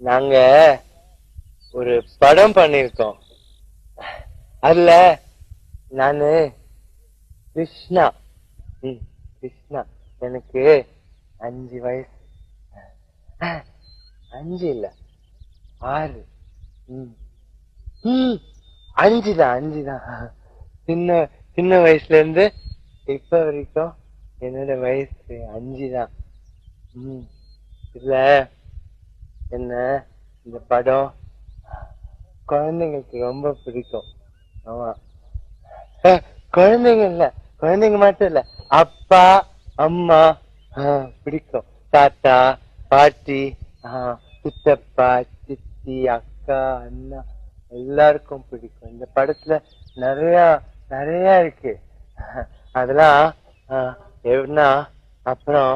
நாங்க ஒரு படம் பண்ணிருக்கோம். அதுல நானு கிருஷ்ணா. கிருஷ்ணா. எனக்கு 5 வயசு. 5 இல்ல 6. 5தான். சின்ன சின்ன வயசுல இருந்து இப்ப வரைக்கும் என்னோட வயசு 5தான். இதுல என்ன இந்த படம் குழந்தைங்களுக்கு ரொம்ப பிடிக்கும். ஆமா, குழந்தைங்க இல்ல, குழந்தைங்க மட்டும் இல்ல, அப்பா அம்மா பிடிக்கும். தாத்தா பாட்டி, சித்தப்பா சித்தி அக்கா அண்ணா எல்லாருக்கும் பிடிக்கும். இந்த படத்துல நிறைய நிறைய இருக்கு. அதெல்லாம் எப்படின்னா, அப்புறம்